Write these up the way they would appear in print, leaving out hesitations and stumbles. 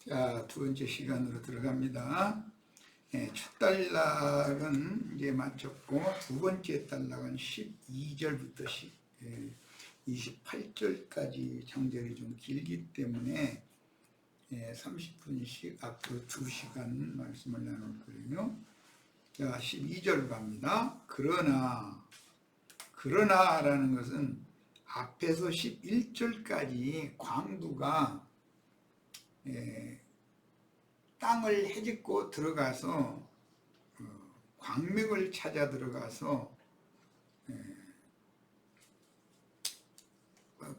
자, 두 번째 시간으로 들어갑니다. 첫 단락은 이제 마쳤고, 두 번째 단락은 12절부터 28절까지 장절이 좀 길기 때문에 30분씩 앞으로 2시간 말씀을 나눌 거예요. 자, 12절 갑니다. 그러나라는 것은 앞에서 11절까지 광두가 땅을 헤집고 들어가서 광맥을 찾아 들어가서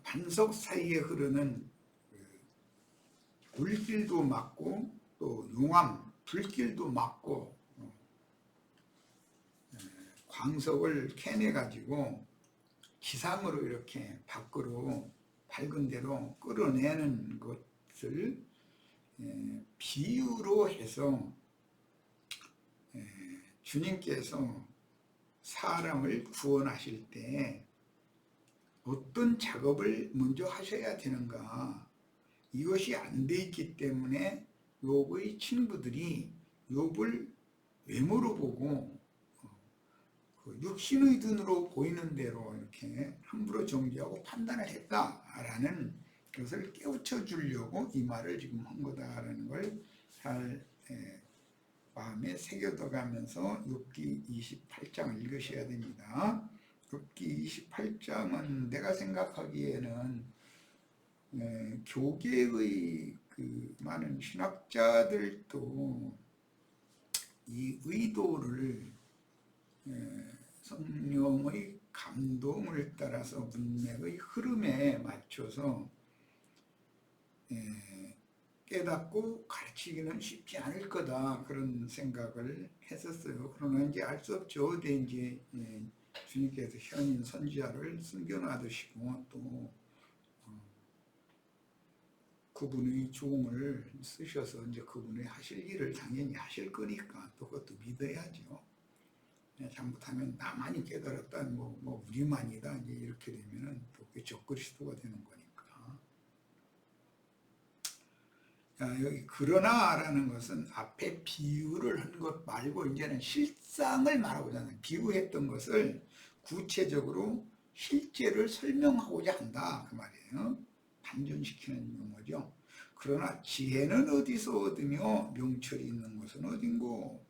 반석 사이에 흐르는 물길도 막고 또 용암, 불길도 막고 광석을 캐내 가지고 기상으로 이렇게 밖으로 밝은 데로 끌어내는 것을 비유로 해서 주님께서 사람을 구원하실 때 어떤 작업을 먼저 하셔야 되는가, 이것이 안 돼 있기 때문에 욥의 친구들이 욥을 외모로 보고 육신의 눈으로 보이는 대로 이렇게 함부로 정죄하고 판단을 했다라는 것을 깨우쳐 주려고 이 말을 지금 한 거다라는 걸 잘 마음에 새겨둬가면서 욥기 28장을 읽으셔야 됩니다. 욥기 28장은 내가 생각하기에는 교계의 그 많은 신학자들도 이 의도를 성령의 감동을 따라서 문맥의 흐름에 맞춰서 깨닫고 가르치기는 쉽지 않을 거다, 그런 생각을 했었어요. 그러나 이제 알 수 없죠. 이제 주님께서 현인 선지자를 숨겨놔두시고 또 그분의 종을 쓰셔서 이제 그분의 하실 일을 당연히 하실 거니까 또 그것도 믿어야죠. 잘못하면 나만이 깨달았다, 뭐 우리만이다, 이제 이렇게 되면은 또 그게 적그리스도가 되는 거니까. 자, 여기 그러나라는 것은 앞에 비유를 한 것 말고 이제는 실상을 말하고자 하는, 비유했던 것을 구체적으로 실제를 설명하고자 한다, 그 말이에요. 반전시키는 용어죠. 그러나 지혜는 어디서 얻으며 명철이 있는 곳은 어딘고?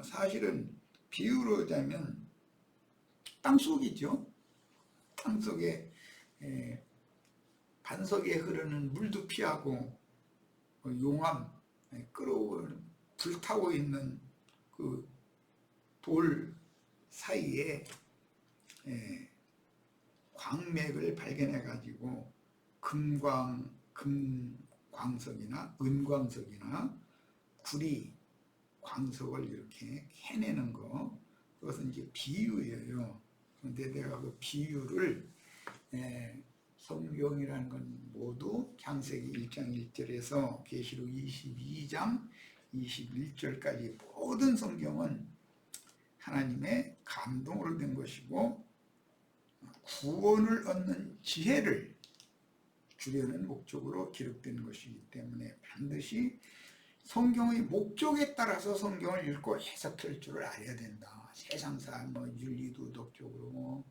사실은 비유로 하자면 땅속이죠. 땅속에 반석에 흐르는 물도 피하고 용암, 끓어오르는 불타고 있는 그 돌 사이에 광맥을 발견해 가지고 금광석이나 은광석이나 구리 광석을 이렇게 해내는 거, 그것은 이제 비유예요. 그런데 내가 그 비유를 성경이라는 건 모두 창세기 1장 1절에서 계시록 22장 21절까지 모든 성경은 하나님의 감동으로 된 것이고 구원을 얻는 지혜를 주려는 목적으로 기록된 것이기 때문에 반드시 성경의 목적에 따라서 성경을 읽고 해석할 줄을 알아야 된다. 세상사 윤리도덕적으로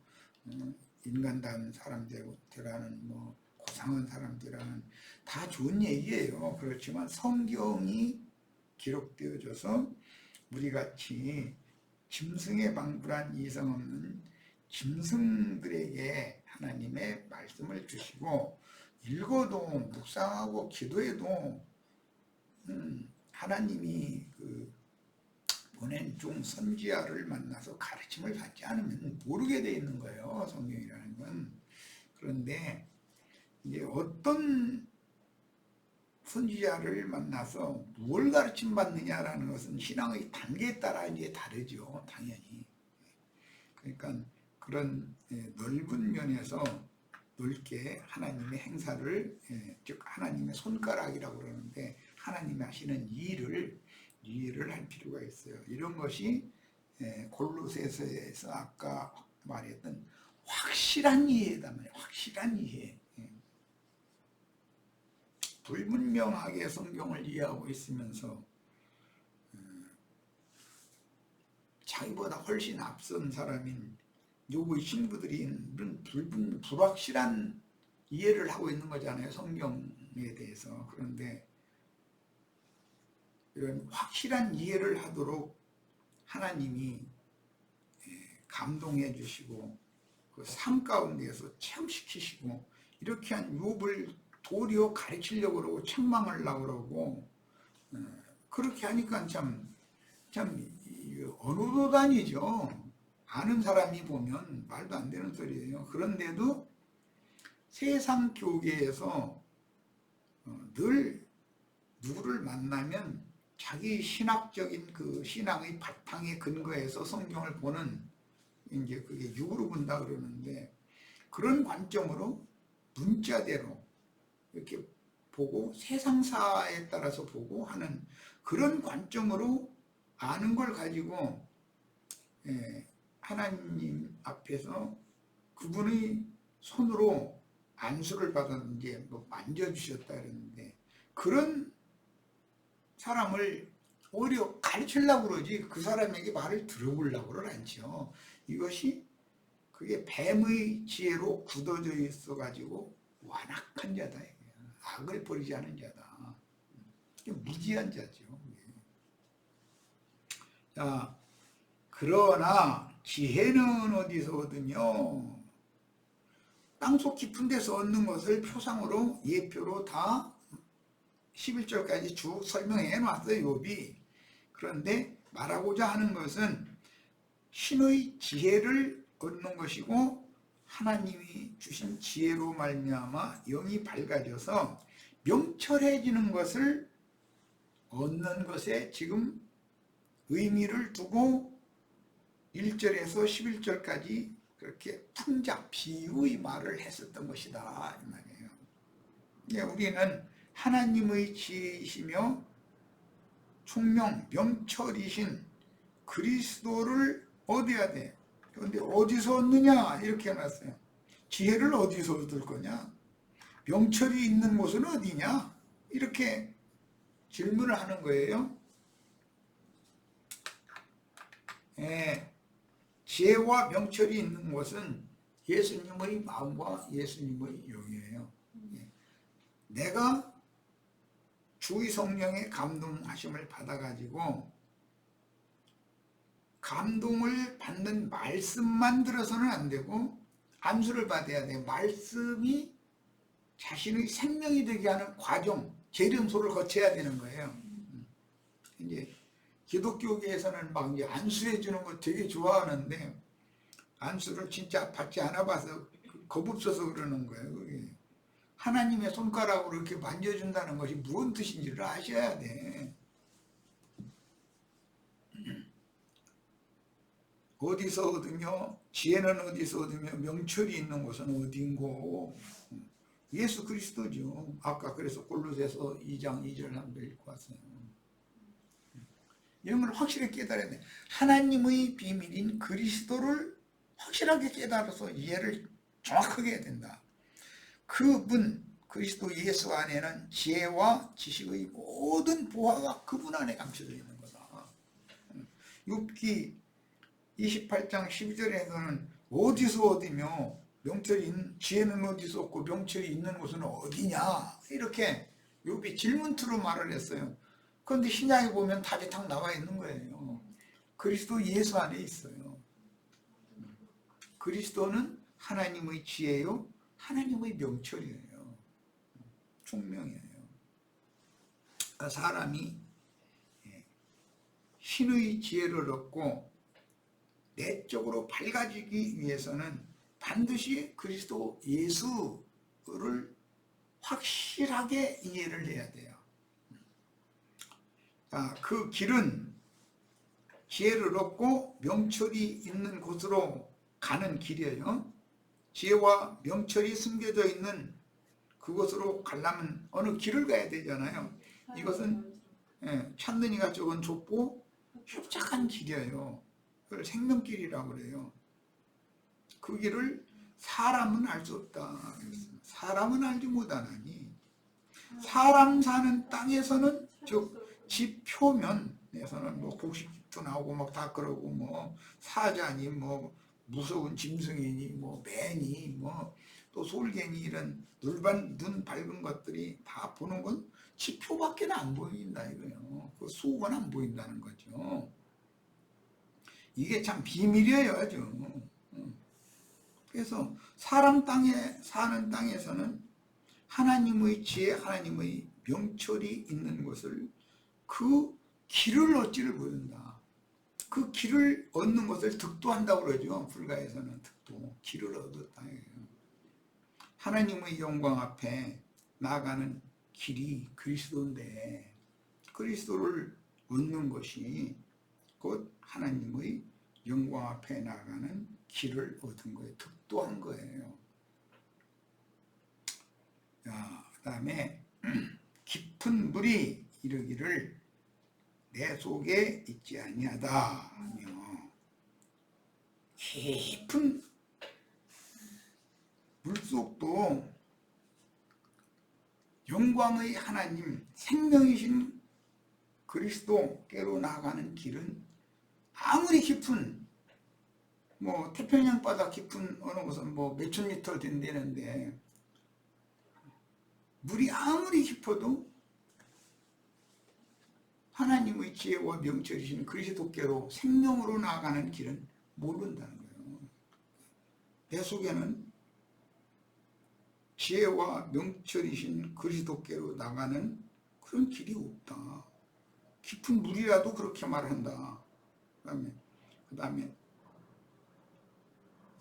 인간다운 사람들이라는 고상한 사람들이라는 다 좋은 얘기예요. 그렇지만 성경이 기록되어져서 우리같이 짐승에 방불한 이성 없는 짐승들에게 하나님의 말씀을 주시고 읽어도 묵상하고 기도해도 하나님이 보낸 종 선지자를 만나서 가르침을 받지 않으면 모르게 돼 있는 거예요, 성경이라는 건. 그런데 이제 어떤 선지자를 만나서 뭘 가르침 받느냐라는 것은 신앙의 단계에 따라 이제 다르죠, 당연히. 그러니까 그런 넓은 면에서 넓게 하나님의 행사를, 즉 하나님의 손가락이라고 그러는데 하나님이 하시는 일을 이해를 할 필요가 있어요. 이런 것이 골로새서에서 아까 말했던 확실한 이해다 말이에요. 확실한 이해. 불분명하게 성경을 이해하고 있으면서 자기보다 훨씬 앞선 사람인 욥의 신부들이 이런 불확실한 이해를 하고 있는 거잖아요, 성경에 대해서. 그런데 이런 확실한 이해를 하도록 하나님이 감동해 주시고 그 삶 가운데에서 체험시키시고 이렇게 한 욥을 도리어 가르치려고 그러고 책망하려고 그러고 그렇게 하니까 참 어느덧 아니죠. 아는 사람이 보면 말도 안 되는 소리예요. 그런데도 세상 교계에서 늘 누구를 만나면 자기 신학적인 그 신앙의 바탕에 근거해서 성경을 보는, 이제 그게 육으로 본다 그러는데, 그런 관점으로 문자대로 이렇게 보고 세상사에 따라서 보고 하는 그런 관점으로 아는 걸 가지고 하나님 앞에서 그분의 손으로 안수를 받았는지 뭐 만져주셨다 그랬는데, 그런 사람을 오히려 가르치려고 그러지 그 사람에게 말을 들어보려고 그러지 않죠. 이것이 그게 뱀의 지혜로 굳어져 있어 가지고 완악한 자다, 악을 버리지 않은 자다, 무지한 자죠. 자, 그러나 지혜는 어디서 얻으며, 땅속 깊은 데서 얻는 것을 표상으로 예표로 다 11절까지 쭉 설명해 놨어요, 욥이. 그런데 말하고자 하는 것은 신의 지혜를 얻는 것이고, 하나님이 주신 지혜로 말미암아 영이 밝아져서 명철해지는 것을 얻는 것에 지금 의미를 두고 1절에서 11절까지 그렇게 풍자 비유의 말을 했었던 것이다, 이 말이에요. 우리는 하나님의 지혜이시며 총명 명철이신 그리스도를 얻어야 돼. 그런데 어디서 얻느냐 이렇게 해놨어요. 지혜를 어디서 얻을 거냐, 명철이 있는 곳은 어디냐, 이렇게 질문을 하는 거예요. 지혜와 명철이 있는 곳은 예수님의 마음과 예수님의 영이에요. 내가 주의 성령의 감동하심을 받아가지고 감동을 받는 말씀만 들어서는 안 되고 안수를 받아야 돼요. 말씀이 자신의 생명이 되게 하는 과정, 재림소를 거쳐야 되는 거예요. 이제 기독교계에서는 막 이제 안수해 주는 거 되게 좋아하는데, 안수를 진짜 받지 않아 봐서 겁없어서 그러는 거예요. 그게 하나님의 손가락으로 이렇게 만져준다는 것이 무슨 뜻인지를 아셔야 돼. 어디서 얻으며, 지혜는 어디서 얻으며 명철이 있는 곳은 어딘고? 예수 그리스도죠. 아까 그래서 골로새서 2장 2절 한번 읽고 왔어요. 이런 걸 확실히 깨달아야 돼. 하나님의 비밀인 그리스도를 확실하게 깨달아서 이해를 정확하게 해야 된다. 그분 그리스도 예수 안에는 지혜와 지식의 모든 보화가 그분 안에 감춰져 있는 거다. 욥기 28장 12절에서는 어디서 얻으며 지혜는 어디서 얻고 명철이 있는 곳은 어디냐, 이렇게 욥이 질문투로 말을 했어요. 그런데 신약에 보면 답이 딱 나와 있는 거예요. 그리스도 예수 안에 있어요. 그리스도는 하나님의 지혜요, 하나님의 명철이에요. 총명이에요. 사람이 신의 지혜를 얻고 내적으로 밝아지기 위해서는 반드시 그리스도 예수를 확실하게 이해를 해야 돼요. 그 길은 지혜를 얻고 명철이 있는 곳으로 가는 길이에요. 지혜와 명철이 숨겨져 있는 그곳으로 가려면 어느 길을 가야 되잖아요. 이것은 찾는 이가 조금 좁고 협착한 길이에요. 그걸 생명길이라고 그래요. 그 길을 사람은 알 수 없다. 사람은 알지 못하나니 사람 사는 땅에서는, 즉 집 표면에서는 뭐 곡식도 나오고 막 다 그러고, 뭐 사자니 뭐 무서운 짐승이니 뭐 매니 뭐 또 솔개니 이런 눈 밝은 것들이 다 보는 건 지표밖에 안 보인다 이거예요. 그 수가 안 보인다는 거죠. 이게 참 비밀이에요, 아주. 그래서 사람 땅에 사는 땅에서는 하나님의 지혜, 하나님의 명철이 있는 것을, 그 길을 얻지를 못한다. 그 길을 얻는 것을 득도한다고 그러죠. 불가에서는 득도, 길을 얻었다. 하나님의 영광 앞에 나아가는 길이 그리스도인데, 그리스도를 얻는 것이 곧 하나님의 영광 앞에 나아가는 길을 얻은 거예요. 득도한 거예요. 그 다음에 깊은 물이 이르기를 내 속에 있지 아니하다 하며, 깊은 물속도 영광의 하나님, 생명이신 그리스도께로 나아가는 길은 아무리 깊은, 뭐 태평양 바다 깊은 어느 곳은 뭐 몇천 미터 된다는데, 물이 아무리 깊어도 하나님의 지혜와 명철이신 그리스도께로 생명으로 나아가는 길은 모른다는 거예요. 내 속에는 지혜와 명철이신 그리스도께로 나가는 그런 길이 없다. 깊은 물이라도 그렇게 말한다. 그 다음에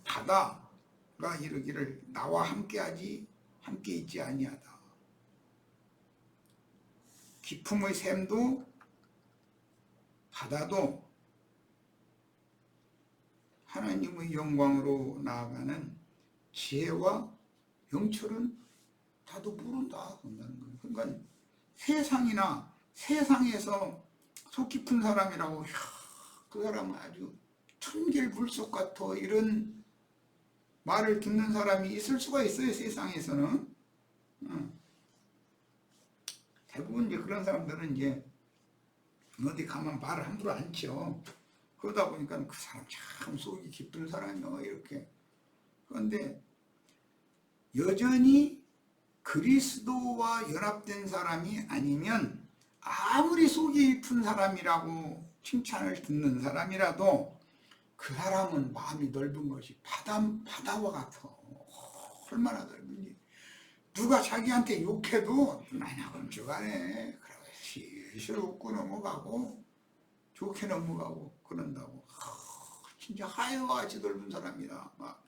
바다가 이르기를 나와 함께 있지 아니하다. 깊음의 샘도 바다도 하나님의 영광으로 나아가는 지혜와 명철은 다도 모른다. 그러니까 세상에서 속 깊은 사람이라고, 그 사람은 아주 천길 물속 같아, 이런 말을 듣는 사람이 있을 수가 있어요. 세상에서는. 대부분 이제 그런 사람들은 이제 어디 가면 말을 함부로 안 쳐. 그러다 보니까 그 사람 참 속이 깊은 사람이요, 이렇게. 그런데 여전히 그리스도와 연합된 사람이 아니면, 아무리 속이 깊은 사람이라고 칭찬을 듣는 사람이라도 그 사람은 마음이 넓은 것이 바다와 같아. 얼마나 넓은지. 누가 자기한테 욕해도 나냐 그럼 저간에 그러고 실실 웃고 넘어가고 좋게 넘어가고 그런다고. 진짜 하여와 같이 넓은 사람이다. 막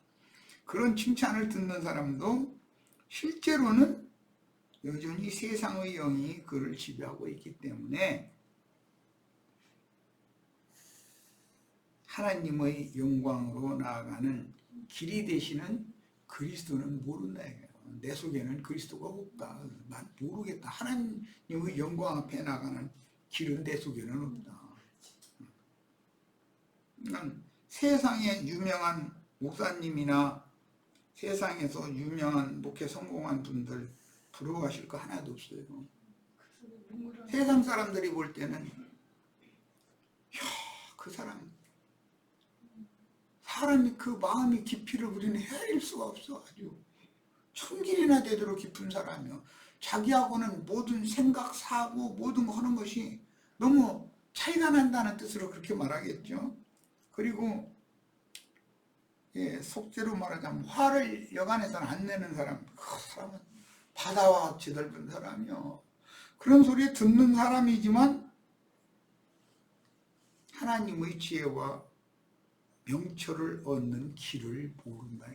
그런 칭찬을 듣는 사람도 실제로는 여전히 세상의 영이 그를 지배하고 있기 때문에 하나님의 영광으로 나아가는 길이 되시는 그리스도는 모른다. 내 속에는 그리스도가 없다. 난 모르겠다. 하나님의 영광 앞에 나가는 길은 내 속에는 없다. 그러니까 세상에 유명한 목사님이나 세상에서 유명한 목회 성공한 분들 부러워하실 거 하나도 없어요. 세상 사람들이 볼 때는 그 사람이 그 마음이 깊이를 우리는 헤아릴 수가 없어. 아주 천길이나 되도록 깊은 사람이요. 자기하고는 모든 생각, 사고, 모든 거 하는 것이 너무 차이가 난다는 뜻으로 그렇게 말하겠죠. 그리고 속재로 말하자면 화를 여간에서는 안 내는 사람, 그 사람은 바다와 같이 넓은 사람이요. 그런 소리 듣는 사람이지만 하나님의 지혜와 명철을 얻는 길을 모른다.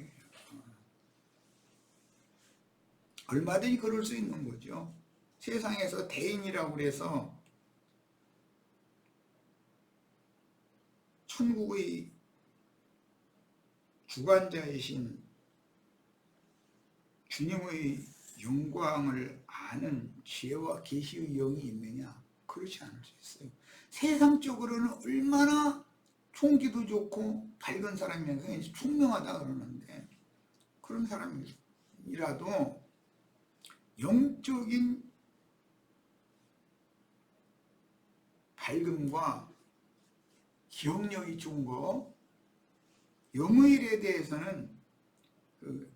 얼마든지 그럴 수 있는 거죠. 세상에서 대인이라고 해서 천국의 주관자이신 주님의 영광을 아는 지혜와 계시의 영이 있느냐? 그렇지 않을 수 있어요. 세상적으로는 얼마나 총기도 좋고 밝은 사람이면서 총명하다 그러는데, 그런 사람이라도 영적인 밝음과 기억력이 좋은 거, 영의일에 대해서는 그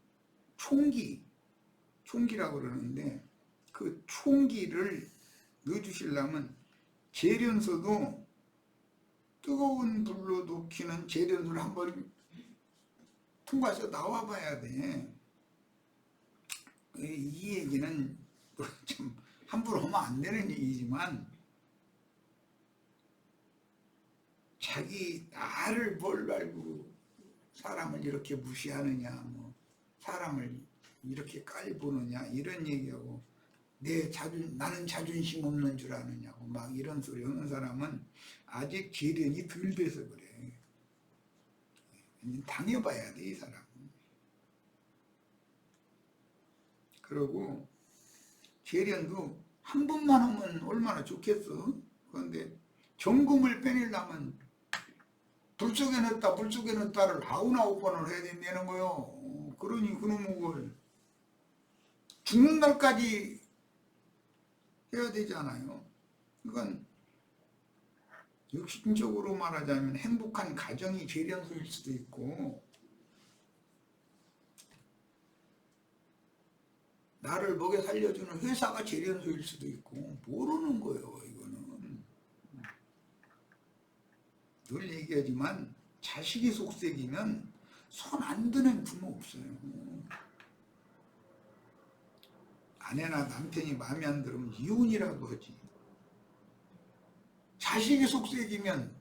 총기라고 그러는데 그 총기를 넣어주시려면 재련소도 뜨거운 불로 녹히는 재련소를 한번 통과해서 나와봐야 돼. 이 얘기는 좀 함부로 하면 안 되는 얘기지만 자기 나를 뭘 알고 사람을 이렇게 무시하느냐, 뭐 사람을 이렇게 깔보느냐 이런 얘기하고 나는 자존심 없는 줄 아느냐고 막 이런 소리 하는 사람은 아직 계련이 덜 돼서 그래. 당해봐야 돼, 이 사람은. 그리고 계련도 한 번만 하면 얼마나 좋겠어. 그런데 점금을 빼내려면 불 속에 넣었다를 99번을 해야 된다는 거요. 그러니 그놈의 걸 죽는 날까지 해야 되잖아요. 그건 육신적으로 말하자면 행복한 가정이 재련소일 수도 있고 나를 먹여 살려주는 회사가 재련소일 수도 있고 모르는 거예요. 이거는 늘 얘기하지만 자식이 속색이면 손 안 드는 부모 없어요. 아내나 남편이 마음에 안 들으면 이혼이라고 하지. 자식이 속색이면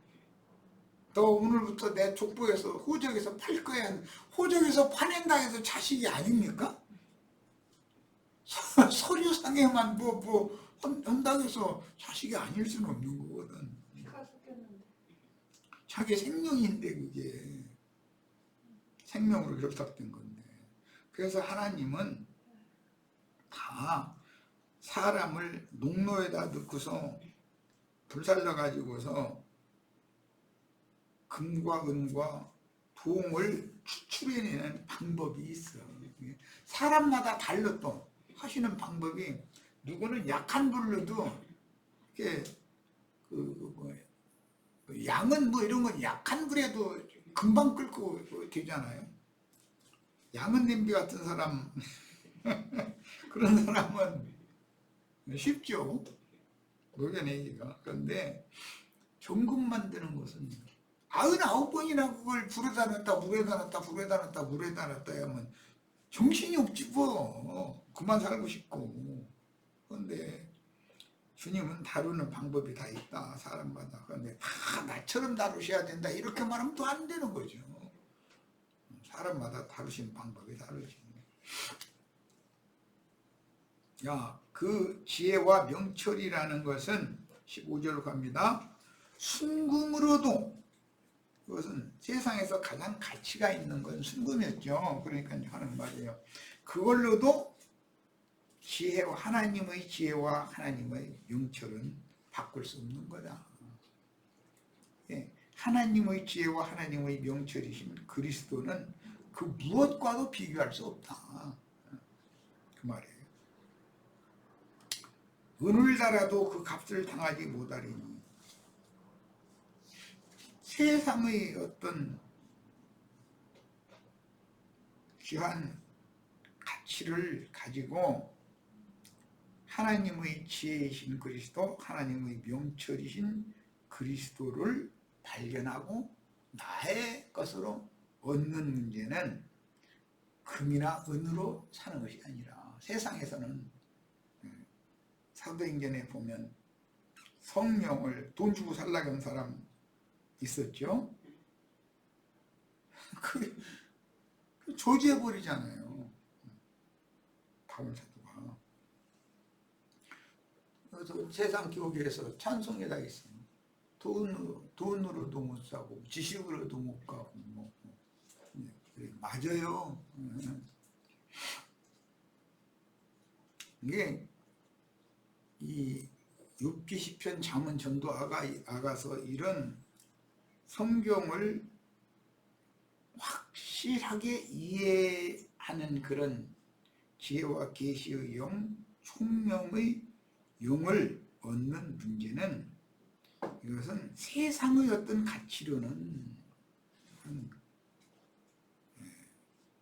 너 오늘부터 내 족보에서 호적에서 팔 거야. 호적에서 파낸다 해서 자식이 아닙니까? 서류상에만 한다고 해서 자식이 아닐 수는 없는 거거든. 자기 생명인데 그게 생명으로 결탁된 건데. 그래서 하나님은 다 사람을 농로에다 넣고서 불살라 가지고서 금과 은과 동을 추출해내는 방법이 있어. 사람마다 달라 또 하시는 방법이. 누구는 약한 불로도 이렇게 양은 뭐 이런 건 약한 불에도 금방 끓고 되잖아요. 양은 냄비 같은 사람 그런 사람은 쉽죠, 녹여내기가. 그런데 종금 만드는 것은 99번이나 그걸 불에다 놨다 물에다 놨다 하면 정신이 없지 뭐. 그만 살고 싶고. 그런데 주님은 다루는 방법이 다 있다, 사람마다. 그런데 다 나처럼 다루셔야 된다 이렇게 말하면 또 안 되는 거죠. 사람마다 다루시는 방법이 다르지. 그 지혜와 명철이라는 것은 15절로 갑니다. 순금으로도, 그것은 세상에서 가장 가치가 있는 건 순금이었죠. 그러니까 하는 말이에요. 그걸로도 하나님의 지혜와 하나님의 명철은 바꿀 수 없는 거다. 하나님의 지혜와 하나님의 명철이신 그리스도는 그 무엇과도 비교할 수 없다, 그 말이에요. 은을 달아도 그 값을 당하지 못하리니. 세상의 어떤 귀한 가치를 가지고 하나님의 지혜이신 그리스도, 하나님의 명철이신 그리스도를 발견하고 나의 것으로 얻는 문제는 금이나 은으로 사는 것이 아니라, 세상에서는 사도행전에 보면 성령을 돈 주고 살라고 하는 사람 있었죠. 그 조지해버리잖아요, 바울 사도가. 그래서 세상 교계에서 찬송에다 있어요. 돈으로도 못 사고 지식으로도 못 가고 맞아요. 이게 이 욥기 시편 잠언 전도 아가서 이런 성경을 확실하게 이해하는 그런 지혜와 계시의 영, 총명의 영을 얻는 문제는 이것은 세상의 어떤 가치로는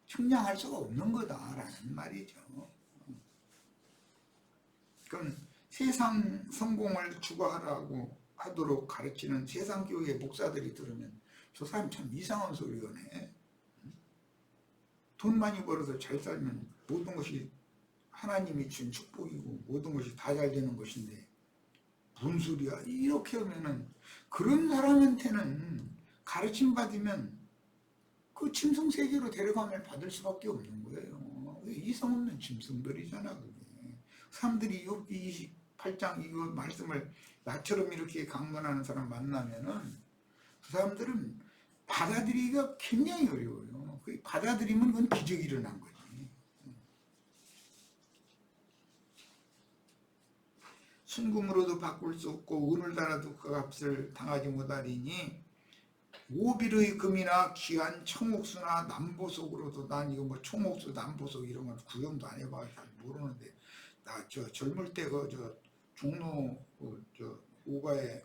측량할 수가 없는 거다라는 말이죠. 그럼 세상 성공을 추구하라고 하도록 가르치는 세상 교회 목사들이 들으면 저 사람 참 이상한 소리네. 돈 많이 벌어서 잘 살면 모든 것이 하나님이 준 축복이고 모든 것이 다 잘 되는 것인데 무슨 소리야? 이렇게 하면은 그런 사람한테는 가르침 받으면 그 짐승 세계로 데려가면 받을 수밖에 없는 거예요. 이성 없는 짐승들이잖아 그게. 사람들이 욥기 28장 이거 말씀을 나처럼 이렇게 강론하는 사람 만나면은 그 사람들은 받아들이기가 굉장히 어려워요. 그 받아들이면 그건 기적이 일어난 거지. 순금으로도 바꿀 수 없고 은을 달아도 그 값을 당하지 못하리니 오빌의 금이나 귀한 청옥수나 남보석으로도 난 이거 뭐 청옥수 남보석 이런 건 구경도 안 해봐서 잘 모르는데 나 저 젊을 때 그 저 종로 저 오가에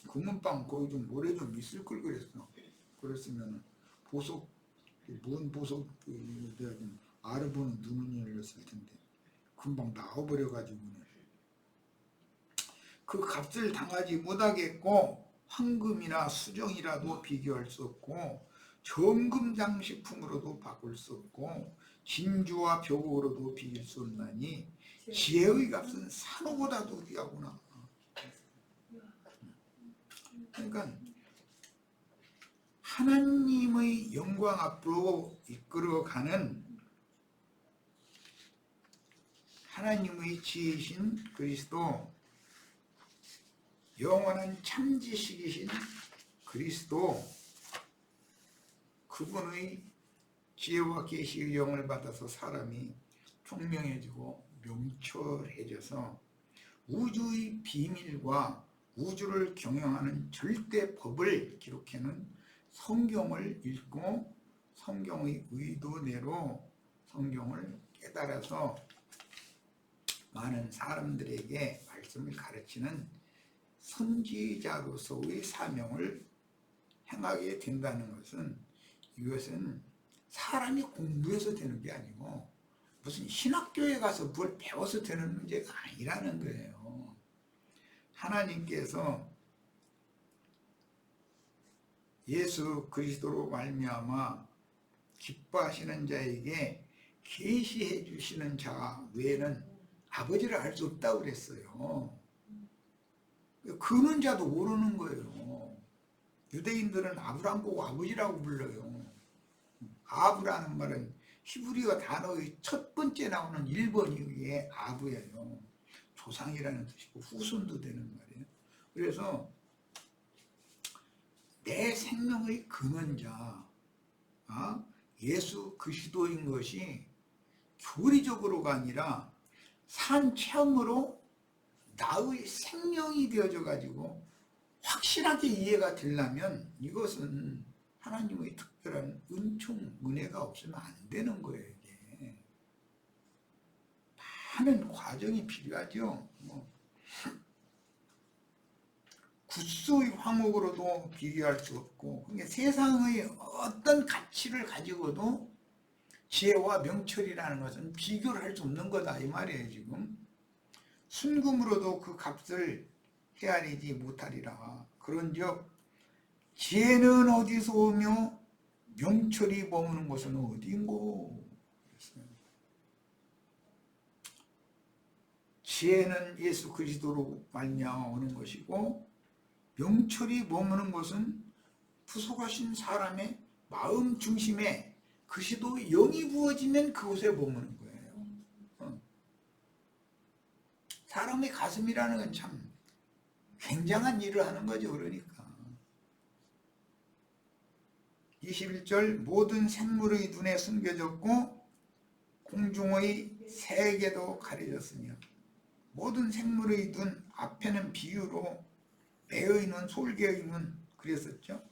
금은방 거기 좀 오래 좀 있을 걸 그랬어. 그랬으면 보석 뭔 보석 내가 좀 알아보는 눈은 열렸을 텐데 금방 나와버려가지고는 그 값을 당하지 못하겠고 황금이나 수정이라도 비교할 수 없고 정금 장식품으로도 바꿀 수 없고 진주와 벽으로도 비길 수 없나니 지혜의 값은 산호보다도 귀하구나. 그러니까 하나님의 영광 앞으로 이끌어가는 하나님의 지혜이신 그리스도, 영원한 참지식이신 그리스도, 그분의 지혜와 계시의 영을 받아서 사람이 총명해지고 명철해져서 우주의 비밀과 우주를 경영하는 절대 법을 기록해놓은 성경을 읽고 성경의 의도대로 성경을 깨달아서 많은 사람들에게 말씀을 가르치는 선지자로서의 사명을 행하게 된다는 것은, 이것은 사람이 공부해서 되는 게 아니고 무슨 신학교에 가서 뭘 배워서 되는 문제가 아니라는 거예요. 하나님께서 예수 그리스도로 말미암아 기뻐하시는 자에게 계시해 주시는 자 외에는 아버지를 알 수 없다고 그랬어요. 그는 자도 모르는 거예요. 유대인들은 아브라함 보고 아버지라고 불러요. 아브라는 말은 히브리어 단어의 첫 번째 나오는 1번이 아브예요. 조상이라는 뜻이고 후손도 되는 말이에요. 그래서 내 생명의 근원자 예수 그리스도인 것이 교리적으로가 아니라 산 체험으로 나의 생명이 되어져 가지고 확실하게 이해가 되려면 이것은 하나님의 특별한 은총, 은혜가 없으면 안 되는 거예요. 이게 많은 과정이 필요하죠. 구수의 화목으로도 비교할 수 없고, 그러니까 세상의 어떤 가치를 가지고도 지혜와 명철이라는 것은 비교를 할 수 없는 거다 이 말이에요. 지금 순금으로도 그 값을 헤아리지 못하리라. 그런즉 지혜는 어디서 오며 명철이 머무는 곳은 어디인고. 지혜는 예수 그리스도로 말미암아 오는 것이고 명철이 머무는 곳은 부속하신 사람의 마음 중심에 그리스도 영이 부어지면 그곳에 머무는 거예요. 사람의 가슴이라는 건 참 굉장한 일을 하는 거죠. 그러니까 21절 모든 생물의 눈에 숨겨졌고 공중의 새에게도 가려졌으며, 모든 생물의 눈 앞에는 비유로 매의 눈, 솔개의 눈 그랬었죠.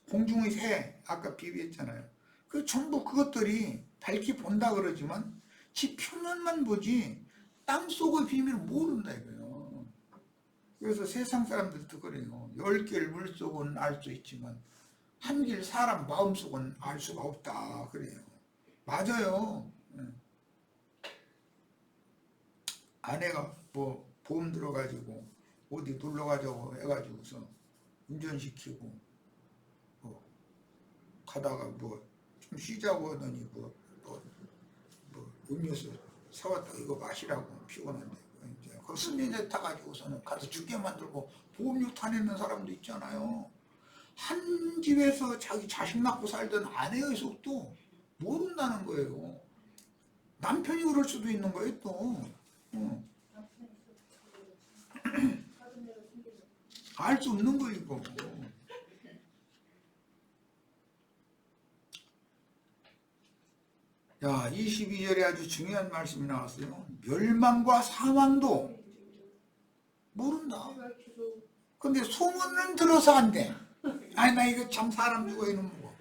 공중의 새 아까 비유했잖아요. 그 전부 그것들이 밝히 본다 그러지만 지 표면만 보지 땅속의 비밀을 모른다 이거예요. 그래서 세상 사람들도 그래요. 10길 물속은 알 수 있지만 한 길 사람 마음속은 알 수가 없다 그래요. 맞아요. 아내가 뭐 보험 들어가지고 어디 놀러 가자고 해가지고서 운전시키고 뭐 가다가 뭐 좀 쉬자고 하더니 뭐 음료수 사왔다 이거 마시라고 피곤한데 이제 그 수면제 타가지고서는 가서 죽게 만들고 보험료 타내는 사람도 있잖아요. 한 집에서 자기 자식 낳고 살던 아내의 속도 모른다는 거예요. 남편이 그럴 수도 있는 거예요 또. 알 수 없는 거 이거. 야, 22절에 아주 중요한 말씀이 나왔어요. 멸망과 사망도 모른다. 근데 소문은 들어서 안 돼. 아니 나 이거 참 사람 죽어 이놈 뭐.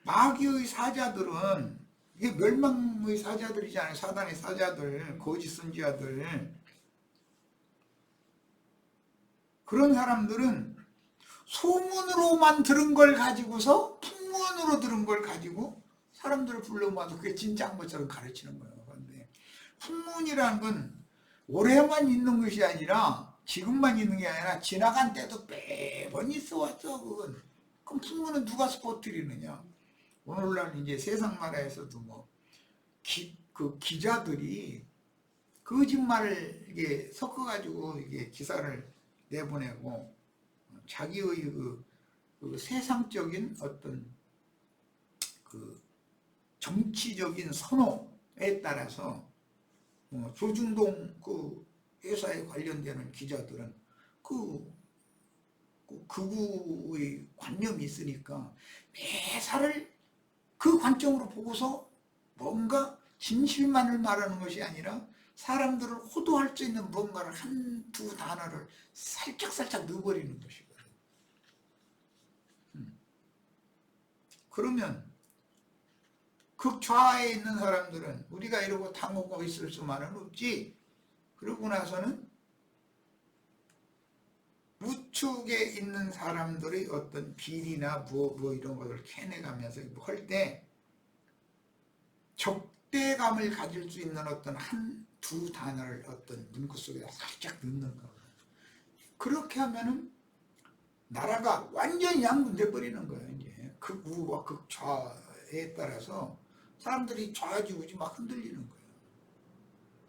마귀의 사자들은 이게 멸망의 사자들이잖아요. 사단의 사자들, 거짓 선지자들. 그런 사람들은 소문으로만 들은 걸 가지고서 풍문으로 들은 걸 가지고 사람들을 불러모아서 그게 진짜인 것처럼 가르치는 거예요. 그런데 풍문이라는 건 올해만 있는 것이 아니라 지금만 있는 게 아니라 지나간 때도 매번 있어 왔어. 그건. 그럼 풍문은 누가 퍼뜨리느냐? 오늘날 이제 세상 나라에서도 뭐 그 기자들이 거짓말을 이게 섞어가지고 이게 기사를 내보내고 자기의 그 세상적인 어떤 그 정치적인 선호에 따라서 조중동 그 회사에 관련되는 기자들은 극우의 관념이 있으니까 매사를 그 관점으로 보고서 뭔가 진실만을 말하는 것이 아니라 사람들을 호도할 수 있는 뭔가를 한두 단어를 살짝 넣어버리는 것이거든요. 그러면 극좌에 있는 사람들은 우리가 이러고 당하고 있을 수만은 없지. 그러고 나서는 우측에 있는 사람들의 어떤 비리나 뭐 이런 것을 캐내가면서 할 때 적대감을 가질 수 있는 어떤 한두 단어를 어떤 문구 속에 살짝 넣는 거예요. 그렇게 하면은 나라가 완전히 양분돼 버리는 거예요. 이제 극우와 극좌에 따라서 사람들이 좌지우지 막 흔들리는 거예요.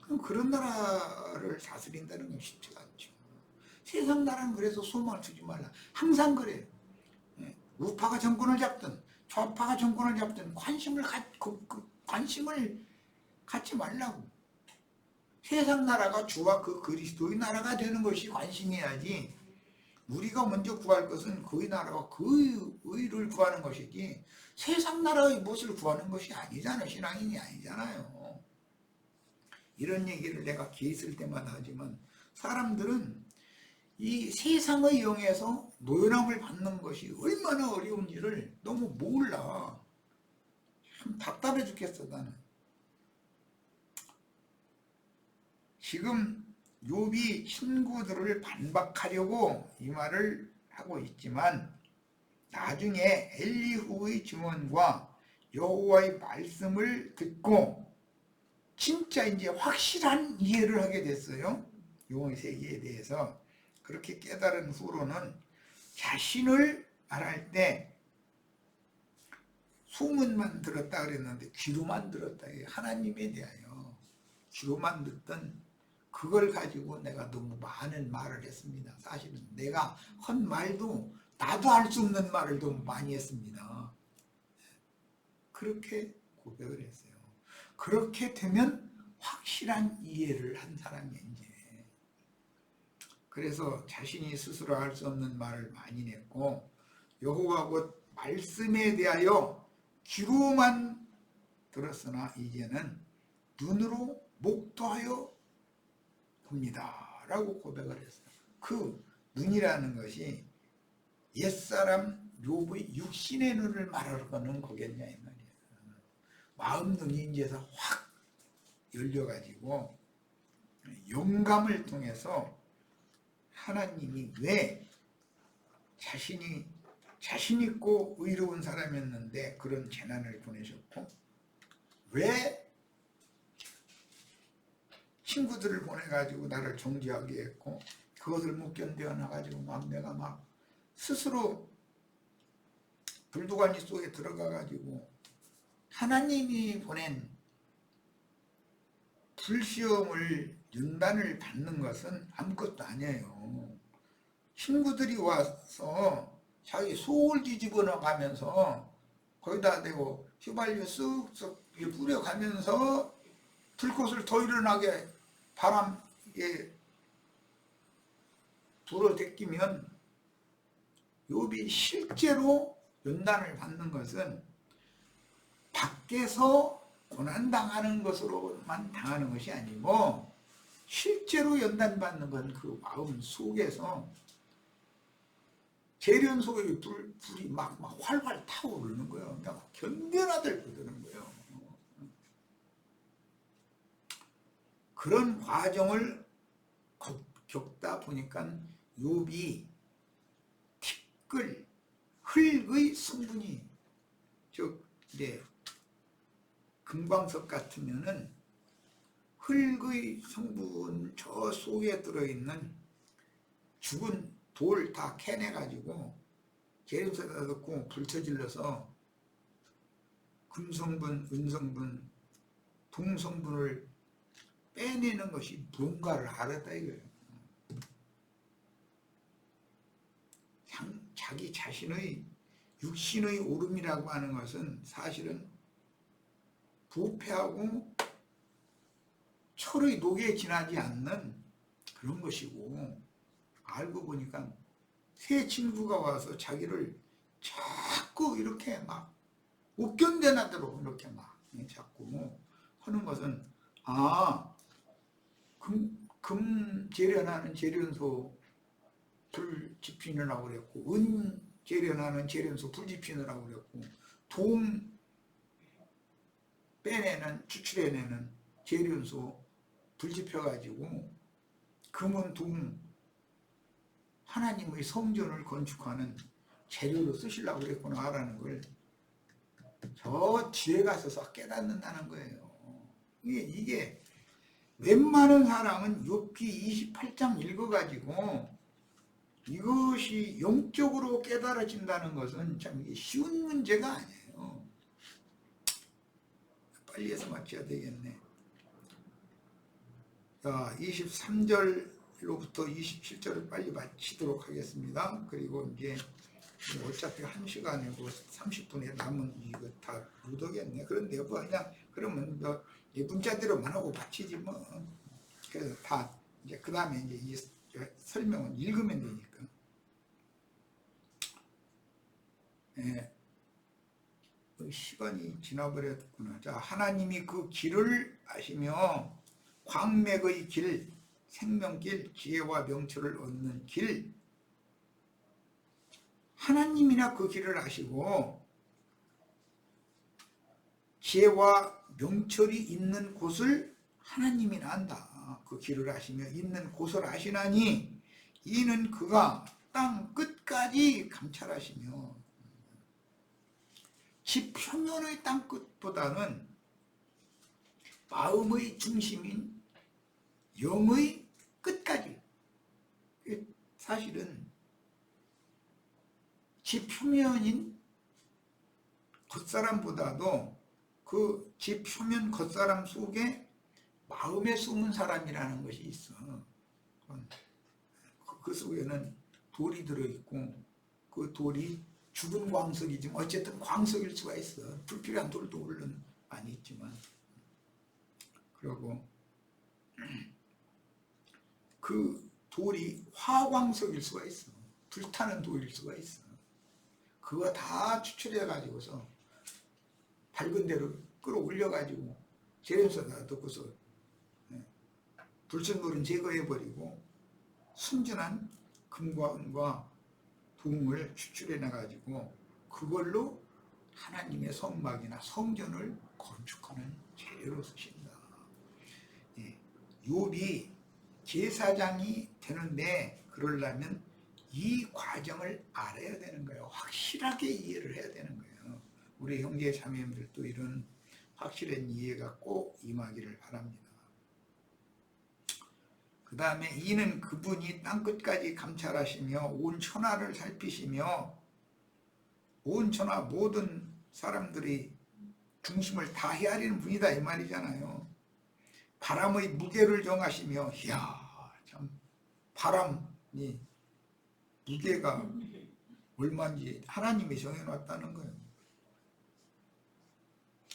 그럼 그런 나라를 다스린다는 건 쉽지가 않죠. 세상 나라는 그래서 소망을 두지 말라. 항상 그래요. 우파가 정권을 잡든 좌파가 정권을 잡든 관심을 갖지 말라고. 세상 나라가 주와 그 그리스도의 나라가 되는 것이 관심이야지. 우리가 먼저 구할 것은 그의 나라와 그의 의를 구하는 것이지 세상 나라의 무엇을 구하는 것이 아니잖아요. 신앙인이 아니잖아요. 이런 얘기를 내가 기회 있을 때마다 하지만 사람들은 이 세상의 영에서 노연함을 받는 것이 얼마나 어려운지를 너무 몰라. 참 답답해 죽겠어 나는. 지금 욥이 친구들을 반박하려고 이 말을 하고 있지만 나중에 엘리후의 증언과 여호와의 말씀을 듣고 진짜 이제 확실한 이해를 하게 됐어요. 영의 세계에 대해서. 그렇게 깨달은 후로는 자신을 말할 때 소문만 들었다 그랬는데 귀로만 들었다. 하나님에 대하여 귀로만 듣던 그걸 가지고 내가 너무 많은 말을 했습니다. 사실은 내가 한 말도 나도 할 수 없는 말을 너무 많이 했습니다. 그렇게 고백을 했어요. 그렇게 되면 확실한 이해를 한 사람이 이제. 그래서 자신이 스스로 할 수 없는 말을 많이 냈고 여호와 곧 말씀에 대하여 귀로만 들었으나 이제는 눈으로 목도하여 봅니다 라고 고백을 했어요. 그 눈이라는 것이 옛사람 욥의 육신의 눈을 말하는 거겠냐 이 말이에요. 마음 눈이 이제서 확 열려가지고 영감을 통해서 하나님이 왜 자신 있고 의로운 사람이었는데 그런 재난을 보내셨고, 왜 친구들을 보내가지고 나를 정죄하게 했고, 그것을 못 견뎌나가지고 막 내가 막 스스로 불두가니 속에 들어가가지고 하나님이 보낸 불시험을 연단을 받는 것은 아무것도 아니에요. 친구들이 와서 자기 속을 뒤집어 나가면서 거기다 대고 휘발유 쓱쓱 뿌려가면서 들꽃을 더 일어나게 바람에 불어대끼면 욥이 실제로 연단을 받는 것은 밖에서 고난당하는 것으로만 당하는 것이 아니고, 실제로 연단받는 건 그 마음 속에서 재련 속에 불이 막 활활 타오르는 거예요. 그러니까 견뎌나들 거드는 거예요. 그런 과정을 겪다 보니까 욥이 티끌, 흙의 성분이, 즉 이제 금광석 같으면은 흙의 성분 저 속에 들어있는 죽은 돌 다 캐내가지고 재련소에다 넣고 불처질러서 금성분, 은성분, 동성분을 빼내는 것이 뭔가를 알았다 이거예요. 자기 자신의 육신의 오름이라고 하는 것은 사실은 부패하고 철의 녹에 지나지 않는 그런 것이고, 알고 보니까 새 친구가 와서 자기를 자꾸 이렇게 막 못 견뎌나도록 이렇게 막 자꾸 하는 것은, 금 재련하는 재련소 불 지피느라고 그랬고, 은 재련하는 재련소 불 지피느라고 그랬고, 동 빼내는 추출해내는 재련소 불 지펴가지고, 금은 동 하나님의 성전을 건축하는 재료로 쓰시려고 그랬구나라는 걸 저 뒤에 가서 깨닫는다는 거예요. 이게 웬만한 사람은 욥기 28장 읽어가지고 이것이 영적으로 깨달아진다는 것은 참 쉬운 문제가 아니에요. 빨리 해서 마쳐야 되겠네. 자, 23절로부터 27절을 빨리 마치도록 하겠습니다. 그리고 이제 어차피 1시간이고 30분에 남은 이거 다 묻어겠네. 그런데 뭐 그냥 그러면 뭐 문자대로만 하고 마치지 뭐. 그래서 다 이제 그 다음에 이제 이 설명은 읽으면 되니까. 예. 시간이 지나버렸구나. 자, 하나님이 그 길을 아시며 광맥의 길, 생명길, 지혜와 명철을 얻는 길, 하나님이나 그 길을 아시고 지혜와 명철이 있는 곳을 하나님이나 안다. 그 길을 아시며 있는 곳을 아시나니 이는 그가 땅 끝까지 감찰하시며, 지 표면의 땅 끝보다는 마음의 중심인 영의 끝까지, 사실은 지 표면인 겉사람보다도 그 지 표면 겉사람 속에 마음에 숨은 사람이라는 것이 있어. 그 속에는 돌이 들어있고, 그 돌이 죽은 광석이지만 어쨌든 광석일 수가 있어. 불필요한 돌도 물론 많이 있지만. 그리고 그 돌이 화광석일 수가 있어. 불타는 돌일 수가 있어. 그거 다 추출해 가지고서 밝은 데로 끌어올려 가지고 재련소에다 넣고서 불순물은 제거해 버리고 순전한 금과 은과 동을 추출해 내 가지고 그걸로 하나님의 성막이나 성전을 건축하는 재료로 쓰신다. 욥이 제사장이 되는데 그러려면 이 과정을 알아야 되는 거예요. 확실하게 이해를 해야 되는 거예요. 우리 형제 자매님들도 이런 확실한 이해가 꼭 임하기를 바랍니다. 그 다음에 이는 그분이 땅끝까지 감찰하시며 온 천하를 살피시며 온 천하 모든 사람들이 중심을 다 헤아리는 분이다 이 말이잖아요. 바람의 무게를 정하시며 이야 참 바람이 무게가 얼마인지 하나님이 정해놨다는 거예요.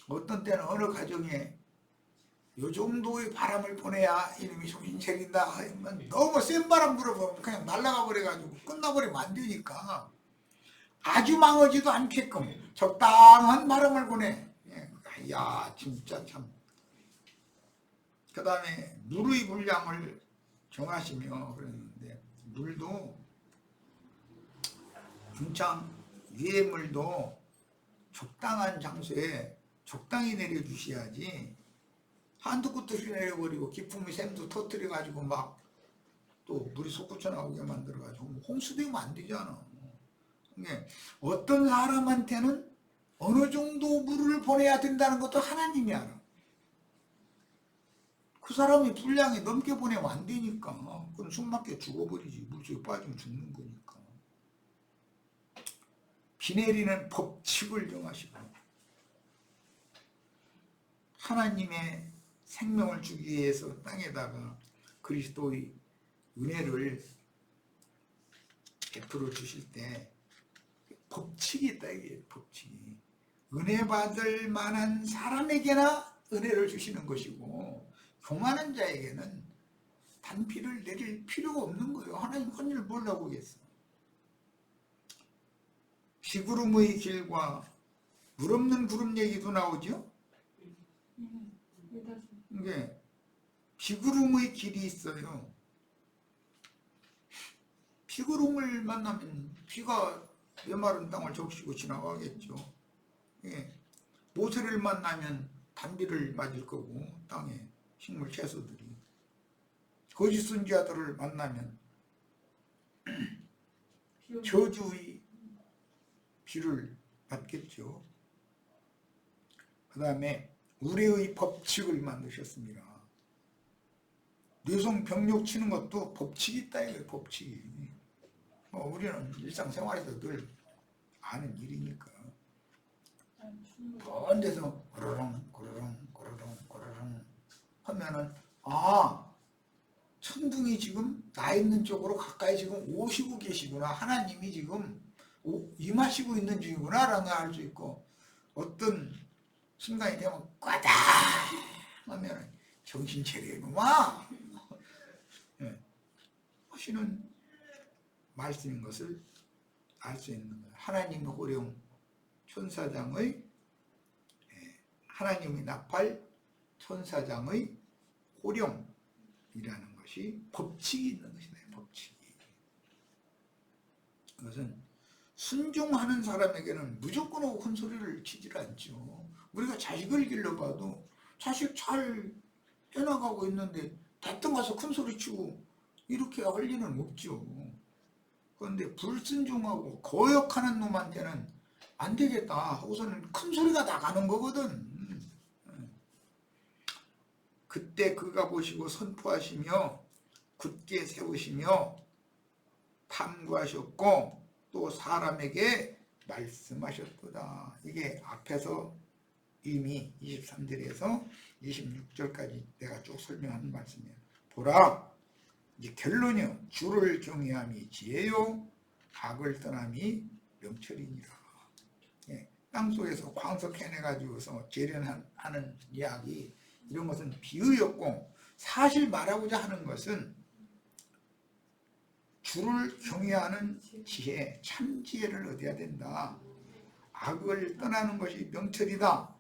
어떤 때는 어느 가정에 요 정도의 바람을 보내야 이놈이 정신 차린다 하면 너무 센 바람 불어보면 그냥 날아가 버려가지고 끝나버리면 안 되니까 아주 망하지도 않게끔 적당한 바람을 보내. 야 진짜 참. 그 다음에 물의 분량을 정하시며 그랬는데 물도 중창 위의 물도 적당한 장소에 적당히 내려주셔야지 한두 끝없이 내려버리고 기품이 샘도 터뜨려가지고 막 또 물이 솟구쳐 나오게 만들어가지고 홍수되면 안 되잖아. 그러니까 어떤 사람한테는 어느 정도 물을 보내야 된다는 것도 하나님이 알아. 그 사람이 분량이 넘게 보내면 안 되니까 그건 숨막혀 죽어버리지. 물속에 빠지면 죽는 거니까. 비 내리는 법칙을 정하시고 하나님의 생명을 주기 위해서 땅에다가 그리스도의 은혜를 베풀어 주실 때 법칙이 있다 이게 법칙이. 은혜 받을 만한 사람에게나 은혜를 주시는 것이고 교만한 자에게는 단비를 내릴 필요가 없는 거예요. 하나님 헌일을 뭐라고 하겠어. 비구름의 길과 물 없는 구름 얘기도 나오죠. 이게 비구름의 길이 있어요. 비구름을 만나면 비가 메마른 땅을 적시고 지나가겠죠. 예. 모세를 만나면 단비를 맞을 거고 땅에 식물 채소들이 거짓 선지자들을 만나면 저주의 비를 받겠죠. 그 다음에 우리의 법칙을 만드셨습니다. 뇌성 병력 치는 것도 법칙이 있다 이거예요. 법칙이. 우리는 일상생활에서 늘 아는 일이니까. 먼 데서 고르렁 고르렁 고르렁 고르렁 하면은 천둥이 지금 나 있는 쪽으로 가까이 지금 오시고 계시구나. 하나님이 지금 임하시고 있는 중이구나 라는 걸 알 수 있고 어떤 순간이 되면 꽈다 하면은 정신 차려 이놈아 하시는 말씀인 것을 알 수 있는 거예요. 하나님의 호령 천사장의 하나님이 납할 천사장의 호령이라는 것이 법칙이 있는 것이다. 법칙이. 그것은 순종하는 사람에게는 무조건 하고 큰 소리를 치질 않죠. 우리가 자식을 길러봐도 자식 잘 해나가고 있는데 대뜸 가서 큰 소리 치고 이렇게 할 리는 없죠. 그런데 불순종하고 거역하는 놈한테는 안 되겠다 하고서는 큰 소리가 나가는 거거든. 그때 그가 보시고 선포하시며 굳게 세우시며 탐구하셨고 또 사람에게 말씀하셨도다. 이게 앞에서 이미 23절에서 26절까지 내가 쭉 설명하는 말씀이에요. 보라, 이제 결론이요. 주를 경외함이 지혜요 악을 떠남이 명철이니라. 땅속에서 광석 해내가지고서 재련하는 이야기 이런 것은 비유였고 사실 말하고자 하는 것은 주를 경외하는 지혜, 참 지혜를 얻어야 된다. 악을 떠나는 것이 명철이다.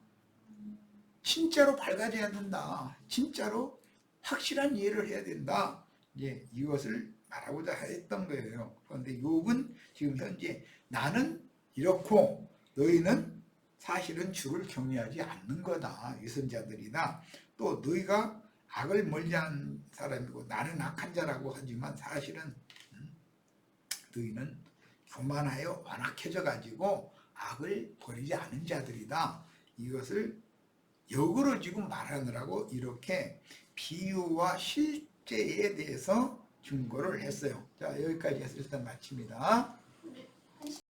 진짜로 밝아져야 된다. 진짜로 확실한 이해를 해야 된다. 이것을 말하고자 했던 거예요. 그런데 욥은 지금 현재 나는 이렇고 너희는 사실은 주를 경외하지 않는 거다. 위선자들이다. 또 너희가 악을 멀리한 사람이고 나는 악한 자라고 하지만 사실은 너희는 교만하여 완악해져 가지고 악을 버리지 않은 자들이다. 이것을 역으로 지금 말하느라고 이렇게 비유와 실제에 대해서 증거를 했어요. 자, 여기까지 해서 일단 마칩니다.